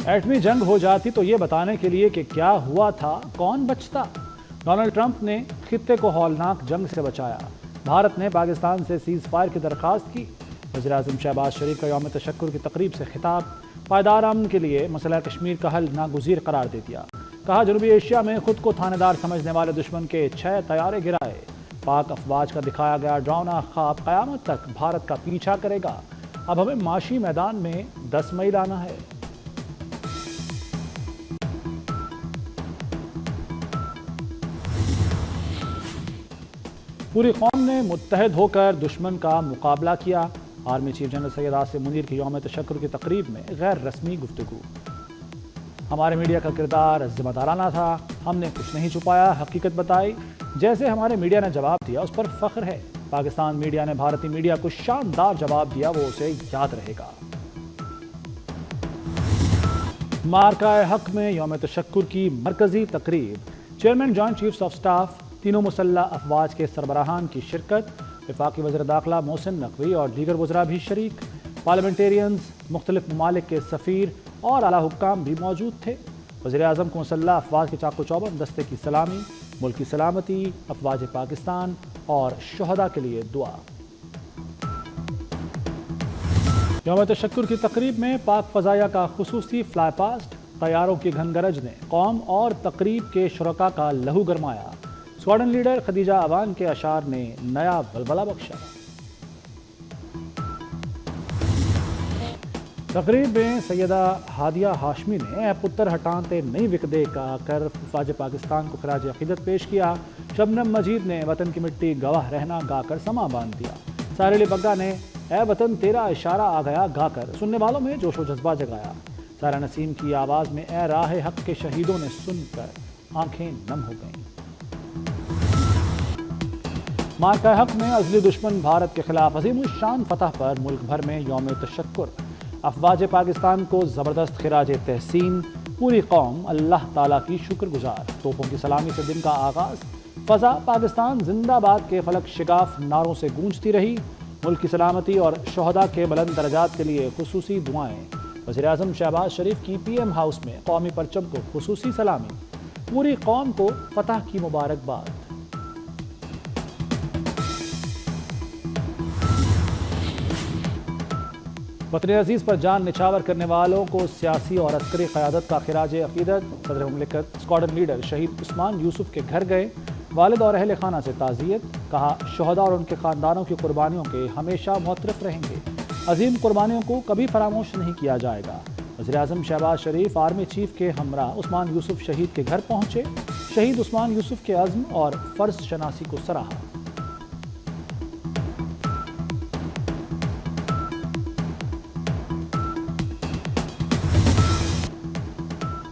ایٹمی جنگ ہو جاتی تو یہ بتانے کے لیے کہ کیا ہوا تھا کون بچتا۔ ڈونلڈ ٹرمپ نے خطے کو ہولناک جنگ سے بچایا۔ بھارت نے پاکستان سے سیز فائر کی درخواست کی۔ وزیراعظم شہباز شریف کا یوم تشکر کی تقریب سے خطاب۔ پائیدار امن کے لیے مسئلہ کشمیر کا حل ناگزیر قرار دے دیا۔ کہا جنوبی ایشیا میں خود کو تھانے دار سمجھنے والے دشمن کے 6 طیارے گرائے۔ پاک افواج کا دکھایا گیا ڈراؤنا خواب قیامت تک بھارت کا پیچھا کرے گا۔ اب ہمیں معاشی میدان میں 10 مئی لانا ہے۔ پوری قوم نے متحد ہو کر دشمن کا مقابلہ کیا۔ Army chief general Syed Asim Munir کی یوم تشکر کی تقریب میں غیر رسمی گفتگو۔ ہمارے میڈیا کا کردار ذمہ دارانہ تھا، ہم نے کچھ نہیں چھپایا، حقیقت بتائی۔ جیسے ہمارے میڈیا نے جواب دیا اس پر فخر ہے۔ پاکستان میڈیا نے بھارتی میڈیا کو شاندار جواب دیا، وہ اسے یاد رہے گا۔ مارکہ حق میں یوم تشکر کی مرکزی تقریب۔ Chairman joint chiefs of staff, تینوں مسلح افواج کے سربراہان کی شرکت۔ وفاقی وزیر داخلہ محسن نقوی اور دیگر وزراء بھی شریک۔ پارلیمنٹیرینز، مختلف ممالک کے سفیر اور اعلیٰ حکام بھی موجود تھے۔ وزیر اعظم کو مسلح افواج کے چاق و چوبند دستے کی سلامی، ملک کی سلامتی، افواج پاکستان اور شہداء کے لیے دعا۔ یوم تشکر کی تقریب میں پاک فضائیہ کا خصوصی فلائی پاسٹ۔ طیاروں کی گھن گرج نے قوم اور تقریب کے شرکاء کا لہو گرمایا۔ اسکواڈرن لیڈر خدیجہ اوان کے اشعار نے نیا ولولہ بخشا۔ تقریب میں سیدہ ہادیہ ہاشمی نے اے پتر ہٹان تے نہیں وکدے کہا کر افواج پاکستان کو خراج عقیدت پیش کیا۔ شبنم مجید نے وطن کی مٹی گواہ رہنا گا کر سما باندھ دیا۔ سارے علی بگا نے اے وطن تیرا اشارہ آ گیا گا کر سننے والوں میں جوش و جذبہ جگایا۔ سارا نسیم کی آواز میں اے راہ حق کے شہیدوں نے سن کر آنکھیں نم ہو گئیں۔ مارکہ حق میں ازلی دشمن بھارت کے خلاف عظیم الشان فتح پر ملک بھر میں یوم تشکر۔ افواج پاکستان کو زبردست خراج تحسین۔ پوری قوم اللہ تعالیٰ کی شکر گزار۔ توپوں کی سلامی سے دن کا آغاز۔ فضا پاکستان زندہ باد کے فلک شگاف نعروں سے گونجتی رہی۔ ملک کی سلامتی اور شہداء کے بلند درجات کے لیے خصوصی دعائیں۔ وزیر اعظم شہباز شریف کی پی ایم ہاؤس میں قومی پرچم کو خصوصی سلامی۔ پوری قوم کو فتح کی مبارکباد۔ وطن عزیز پر جان نچھاور کرنے والوں کو سیاسی اور عسکری قیادت کا خراج عقیدت۔ صدر مملکت اسکواڈرن لیڈر شہید عثمان یوسف کے گھر گئے۔ والد اور اہل خانہ سے تعزیت۔ کہا شہداء اور ان کے خاندانوں کی قربانیوں کے ہمیشہ معترف رہیں گے۔ عظیم قربانیوں کو کبھی فراموش نہیں کیا جائے گا۔ وزیر اعظم شہباز شریف آرمی چیف کے ہمراہ عثمان یوسف شہید کے گھر پہنچے۔ شہید عثمان یوسف کے عزم اور فرض شناسی کو سراہا۔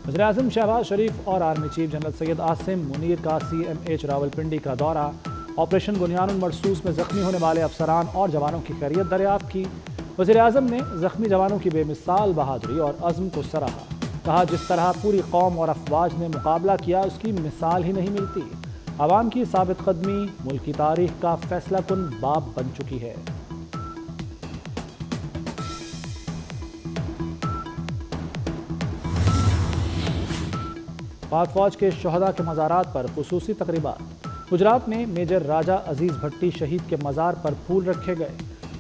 وزیر اعظم شہباز شریف اور army chief general Syed Asim Munir کا CMH راولپنڈی کا دورہ۔ آپریشن بنیان المرصوص میں زخمی ہونے والے افسران اور جوانوں کی خیریت دریافت کی۔ وزیر اعظم نے زخمی جوانوں کی بے مثال بہادری اور عزم کو سراہا۔ کہا جس طرح پوری قوم اور افواج نے مقابلہ کیا اس کی مثال ہی نہیں ملتی۔ عوام کی ثابت قدمی ملک کی تاریخ کا فیصلہ کن باب بن چکی ہے۔ پاک فوج کے شہداء کے مزارات پر خصوصی تقریبات۔ گجرات میں میجر راجہ عزیز بھٹی شہید کے مزار پر پھول رکھے گئے۔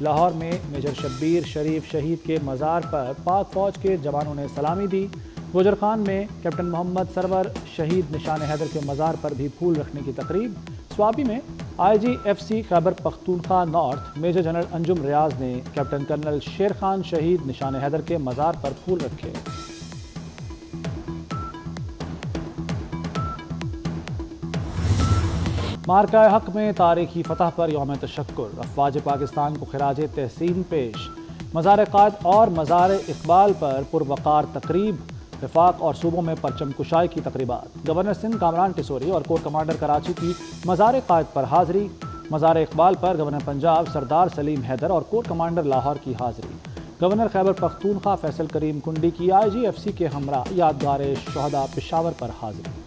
لاہور میں میجر شبیر شریف شہید کے مزار پر پاک فوج کے جوانوں نے سلامی دی۔ گوجر خان میں کیپٹن محمد سرور شہید نشان حیدر کے مزار پر بھی پھول رکھنے کی تقریب۔ سوابی میں IGFC Khyber Pakhtunkhwa north major general انجم ریاض نے کیپٹن کرنل شیر خان شہید نشان حیدر کے مزار پر پھول رکھے۔ مارکہ حق میں تاریخی فتح پر یوم تشکر۔ افواج پاکستان کو خراج تحسین پیش۔ مزار قائد اور مزار اقبال پر پروقار تقریب۔ وفاق اور صوبوں میں پرچم کشائی کی تقریبات۔ گورنر سندھ کامران ٹیسوری اور کور کمانڈر کراچی کی مزار قائد پر حاضری۔ مزار اقبال پر گورنر پنجاب سردار سلیم حیدر اور کور کمانڈر لاہور کی حاضری۔ گورنر خیبر پختونخوا فیصل کریم کنڈی کی IGFC کے ہمراہ یادگار شہداء پشاور پر حاضری۔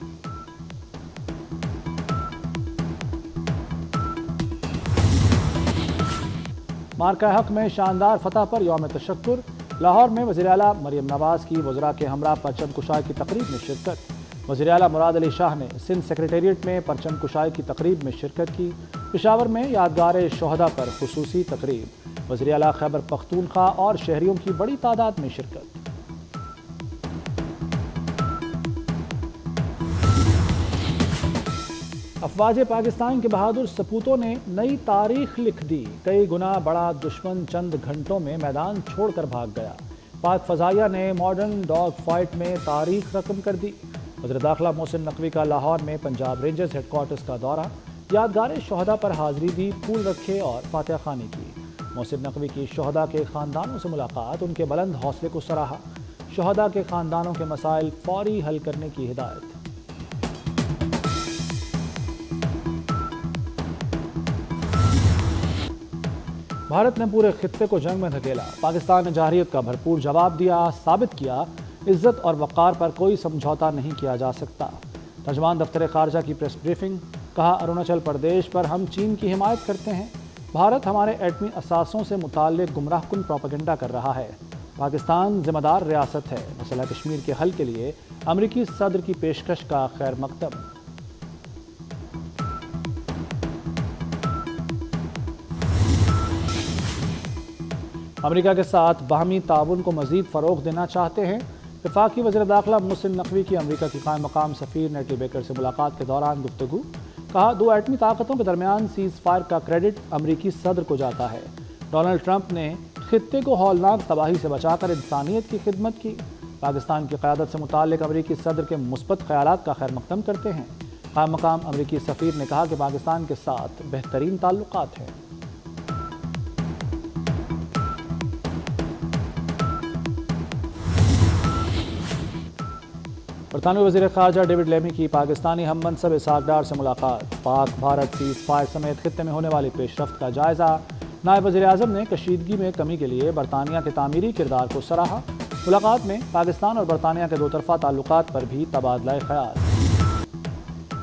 مارکہ حق میں شاندار فتح پر یوم تشکر۔ لاہور میں وزیر اعلیٰ مریم نواز کی وزراء کے ہمراہ پرچم کشائی کی تقریب میں شرکت۔ وزیر اعلیٰ مراد علی شاہ نے سندھ سیکریٹریٹ میں پرچم کشائی کی تقریب میں شرکت کی۔ پشاور میں یادگار شہداء پر خصوصی تقریب۔ وزیر اعلیٰ خیبر پختونخوا اور شہریوں کی بڑی تعداد میں شرکت۔ افواج پاکستان کے بہادر سپوتوں نے نئی تاریخ لکھ دی۔ کئی گنا بڑا دشمن چند گھنٹوں میں میدان چھوڑ کر بھاگ گیا۔ پاک فضائیہ نے ماڈرن ڈاگ فائٹ میں تاریخ رقم کر دی۔ وزیر داخلہ محسن نقوی کا لاہور میں پنجاب رینجرز ہیڈ کوارٹرز کا دورہ۔ یادگار شہداء پر حاضری دی، پھول رکھے اور فاتحہ خوانی کی۔ محسن نقوی کی شہداء کے خاندانوں سے ملاقات، ان کے بلند حوصلے کو سراہا۔ شہداء کے خاندانوں کے مسائل فوری حل کرنے کی ہدایت۔ بھارت نے پورے خطے کو جنگ میں دھکیلا۔ پاکستان نے جارحیت کا بھرپور جواب دیا، ثابت کیا عزت اور وقار پر کوئی سمجھوتا نہیں کیا جا سکتا۔ ترجمان دفتر خارجہ کی پریس بریفنگ، کہا اروناچل پردیش پر ہم چین کی حمایت کرتے ہیں۔ بھارت ہمارے ایٹمی اثاثوں سے متعلق گمراہ کن پروپیگنڈا کر رہا ہے۔ پاکستان ذمہ دار ریاست ہے۔ مسئلہ کشمیر کے حل کے لیے امریکی صدر کی پیشکش کا خیر مقدم۔ امریکہ کے ساتھ باہمی تعاون کو مزید فروغ دینا چاہتے ہیں۔ وفاقی وزیر داخلہ محسن نقوی کی امریکہ کی قائم مقام سفیر نیٹلی بیکر سے ملاقات کے دوران گفتگو، کہا دو ایٹمی طاقتوں کے درمیان سیز فائر کا کریڈٹ امریکی صدر کو جاتا ہے۔ ڈونلڈ ٹرمپ نے خطے کو ہولناک تباہی سے بچا کر انسانیت کی خدمت کی۔ پاکستان کی قیادت سے متعلق امریکی صدر کے مثبت خیالات کا خیر مقدم کرتے ہیں۔ قائم مقام امریکی سفیر نے کہا کہ پاکستان کے ساتھ بہترین تعلقات ہیں۔ برطانوی وزیر خارجہ ڈیوڈ لیمی کی پاکستانی ہم منصب اسحاق ڈار سے ملاقات۔ پاک بھارت سیز فائر سمیت خطے میں ہونے والی پیش رفت کا جائزہ۔ نائب وزیر اعظم نے کشیدگی میں کمی کے لیے برطانیہ کے تعمیری کردار کو سراہا۔ ملاقات میں پاکستان اور برطانیہ کے دو طرفہ تعلقات پر بھی تبادلہ خیال۔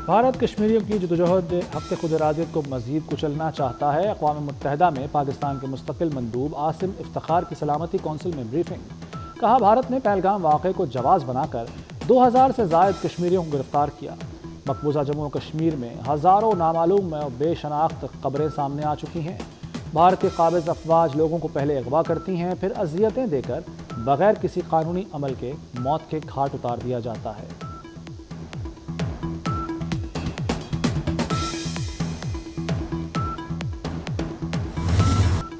بھارت کشمیریوں کی جدوجہد حق خود ارادیت کو مزید کچلنا چاہتا ہے۔ اقوام متحدہ میں پاکستان کے مستقل مندوب عاصم افتخار کی سلامتی کونسل میں بریفنگ، کہا بھارت نے پہلگام واقعے کو جواز بنا کر 2000 سے زائد کشمیریوں کو گرفتار کیا۔ مقبوضہ جموں و کشمیر میں ہزاروں نامعلوم و بے شناخت قبریں سامنے آ چکی ہیں۔ بھارت کے قابض افواج لوگوں کو پہلے اغوا کرتی ہیں، پھر اذیتیں دے کر بغیر کسی قانونی عمل کے موت کے گھاٹ اتار دیا جاتا ہے۔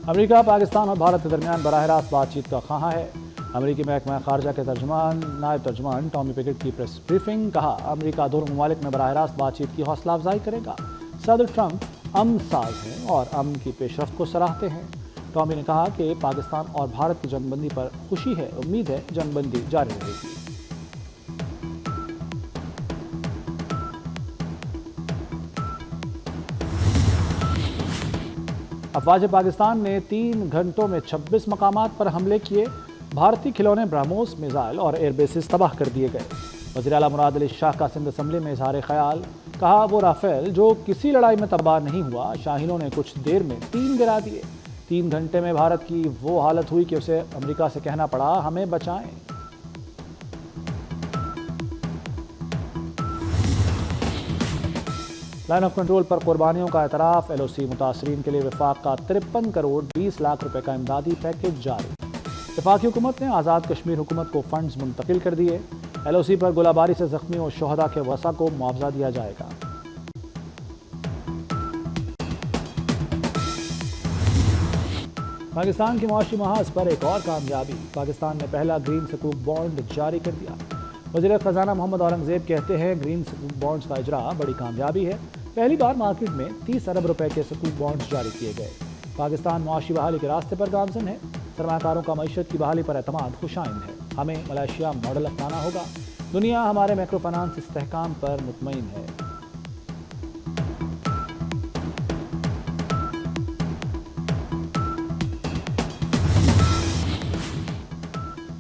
امریکہ پاکستان اور بھارت کے درمیان براہ راست بات چیت کا خواہاں ہے۔ امریکی محکمہ خارجہ کے نائب ترجمان ٹامی پیکٹ کی پریس بریفنگ، کہا امریکہ دونوں ممالک میں براہ راست بات چیت کی حوصلہ افزائی کرے گا۔ صدر ٹرمپ امن ساز ہیں اور امن کی پیش رفت کو سراہتے ہیں۔ ٹامی نے کہا کہ پاکستان اور بھارت کی جنگ بندی پر خوشی ہے، امید ہے جنگ بندی جاری رہے گی۔ افواج پاکستان نے 3 گھنٹوں میں 26 مقامات پر حملے کیے۔ بھارتی کھلونے برہموس میزائل اور ایئر بیسز تباہ کر دیے گئے۔ وزیر اعلیٰ مراد علی شاہ کا سندھ اسمبلی میں اظہار خیال، کہا وہ رافیل جو کسی لڑائی میں تباہ نہیں ہوا، شاہینوں نے کچھ دیر میں 3 گرا دیے۔ 3 گھنٹے میں بھارت کی وہ حالت ہوئی کہ اسے امریکہ سے کہنا پڑا ہمیں بچائیں۔ لائن آف کنٹرول پر قربانیوں کا اعتراف، ایل او سی متاثرین کے لیے وفاق کا 53 کروڑ 20 لاکھ روپے کا امدادی پیکیج جاری۔ وفاقی حکومت نے آزاد کشمیر حکومت کو فنڈز منتقل کر دیے۔ ایل او سی پر گولہ باری سے زخمی اور شہداء کے ورثاء کو معاوضہ دیا جائے گا۔ پاکستان کی معاشی محاذ پر ایک اور کامیابی، پاکستان نے پہلا گرین سکوک بانڈ جاری کر دیا۔ وزیر خزانہ محمد اورنگزیب کہتے ہیں گرین سکوک بانڈز کا اجرا بڑی کامیابی ہے۔ پہلی بار مارکیٹ میں 30 ارب روپے کے سکوک بانڈز جاری کیے گئے۔ پاکستان معاشی بحالی کے راستے پر گامزن ہے۔ سرمایہ کاروں کا معیشت کی بحالی پر اعتماد خوشائند ہے۔ ہمیں ملائیشیا ماڈل اپنانا ہوگا۔ دنیا ہمارے مائکرو فنانس استحکام پر مطمئن ہے۔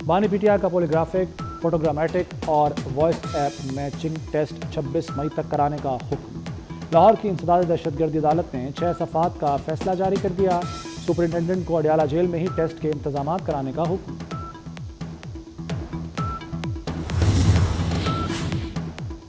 بانی پی ٹی آئی کا پولیگرافک، فوٹوگرامیٹک اور وائس ایپ میچنگ ٹیسٹ 26 مئی تک کرانے کا حکم۔ لاہور کی انسداد دہشت گردی عدالت نے 6 صفحات کا فیصلہ جاری کر دیا۔ سپرنٹینڈنٹ کو اڈیالہ جیل میں ہی ٹیسٹ کے انتظامات کرانے کا حکم۔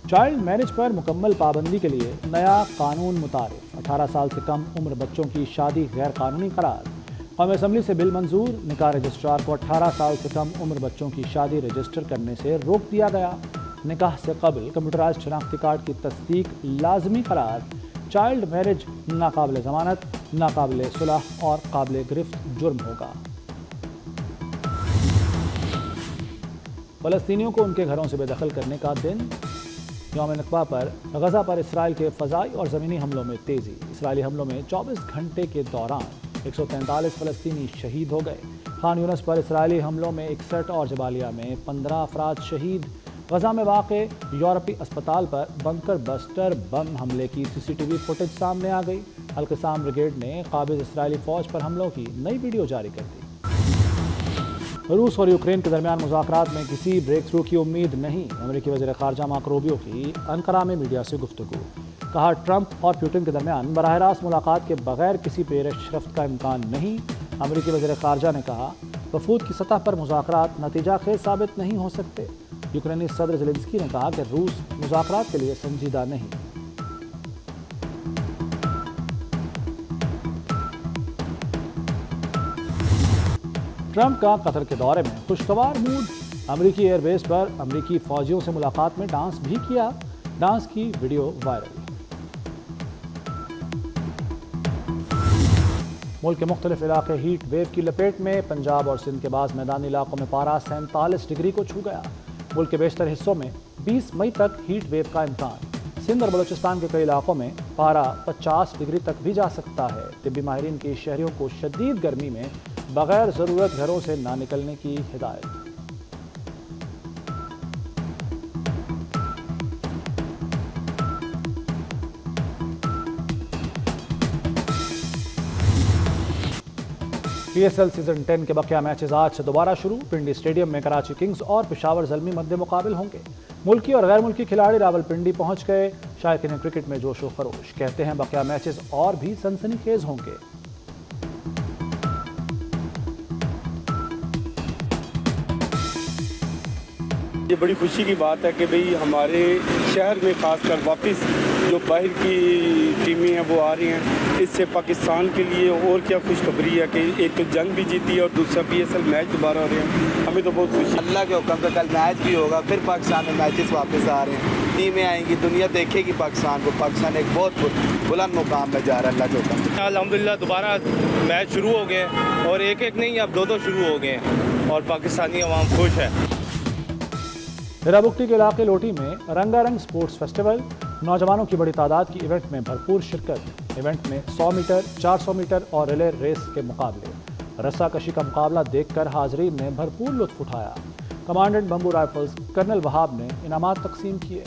چائلڈ میرج پر مکمل پابندی کے لیے نیا قانون متعارف، 18 سال سے کم عمر بچوں کی شادی غیر قانونی قرار۔ قومی اسمبلی سے بل منظور، نکاح رجسٹرار کو 18 سال سے کم عمر بچوں کی شادی رجسٹر کرنے سے روک دیا گیا۔ نکاح سے قبل کمپیوٹرائزڈ شناختی کارڈ کی تصدیق لازمی قرار۔ چائلڈ میرج ناقابل ضمانت، ناقابل صلح اور قابل گرفت جرم ہوگا۔ فلسطینیوں کو ان کے گھروں سے بے دخل کرنے کا دن۔ یوم نکبہ پر غزہ پر اسرائیل کے فضائی اور زمینی حملوں میں تیزی۔ اسرائیلی حملوں میں 24 گھنٹے کے دوران 143 فلسطینی شہید ہو گئے۔ خان یونس پر اسرائیلی حملوں میں 61 اور جبالیہ میں 15 افراد شہید۔ غزہ میں واقع یورپی اسپتال پر بنکر بسٹر بم حملے کی سی سی ٹی وی فوٹیج سامنے آ گئی۔ القسام بریگیڈ نے قابض اسرائیلی فوج پر حملوں کی نئی ویڈیو جاری کر دی۔ روس اور یوکرین کے درمیان مذاکرات میں کسی بریک تھرو کی امید نہیں۔ امریکی وزیر خارجہ مارکو روبیو کی انقرہ میں میڈیا سے گفتگو۔ کہا ٹرمپ اور پیوٹن کے درمیان براہ راست ملاقات کے بغیر کسی پیش رفت کا امکان نہیں۔ امریکی وزیر خارجہ نے کہا وفود کی سطح پر مذاکرات نتیجہ خیز ثابت نہیں ہو سکتے۔ یوکرینی صدر زیلنسکی نے کہا کہ روس مذاکرات کے لیے سنجیدہ نہیں۔ ٹرمپ کا قطر کے دورے میں خوشگوار موڈ۔ امریکی ایئر بیس پر امریکی فوجیوں سے ملاقات میں ڈانس بھی کیا۔ ڈانس کی ویڈیو وائرل۔ ملک کے مختلف علاقے ہیٹ ویو کی لپیٹ میں۔ پنجاب اور سندھ کے بعض میدانی علاقوں میں پارہ 47 ڈگری کو چھو گیا۔ ملک کے بیشتر حصوں میں 20 مئی تک ہیٹ ویو کا امکان۔ سندھ اور بلوچستان کے کئی علاقوں میں پارہ 50 ڈگری تک بھی جا سکتا ہے۔ طبی ماہرین کی شہریوں کو شدید گرمی میں بغیر ضرورت گھروں سے نہ نکلنے کی ہدایت۔ پی ایس ایل سیزن 10 کے بقیہ میچز آج سے دوبارہ شروع۔ پنڈی اسٹیڈیم میں کراچی کنگز اور پشاور زلمی مد مقابل ہوں گے۔ ملکی اور غیر ملکی کھلاڑی راول پنڈی پہنچ گئے۔ شائقین کرکٹ میں جوش و خروش۔ کہتے ہیں بقیہ میچز اور بھی سنسنی خیز ہوں گے۔ یہ بڑی خوشی کی بات ہے کہ بھئی ہمارے شہر میں خاص کر واپس جو باہر کی ٹیمیں ہیں وہ آ رہی ہیں۔ اس سے پاکستان کے لیے اور کیا خوشخبری ہے کہ ایک تو جنگ بھی جیتی ہے اور دوسرا پی ایس ایل میچ دوبارہ ہو رہے ہیں۔ ہمیں تو بہت خوشی۔ اللہ کے حکم سے کل میچ بھی ہوگا، پھر پاکستان میں میچز واپس آ رہے ہیں، ٹیمیں آئیں گی، دنیا دیکھے گی پاکستان کو۔ پاکستان ایک بہت بلند مقام میں جا رہا ہے اللہ کے حکم سے۔ الحمدللہ دوبارہ میچ شروع ہو گئے اور ایک نہیں اب دو شروع ہو گئے ہیں اور پاکستانی عوام خوش ہے۔ ہیرا بگٹی کے علاقے لوٹی میں رنگا رنگ سپورٹس فیسٹیول۔ نوجوانوں کی بڑی تعداد کی ایونٹ میں بھرپور شرکت۔ ایونٹ میں 100 میٹر، 400 میٹر اور ریلے ریس کے مقابلے۔ رسہ کشی کا مقابلہ دیکھ کر حاضرین نے بھرپور لطف اٹھایا۔ کمانڈنٹ بمبو رائفلز کرنل وہاب نے انعامات تقسیم کیے۔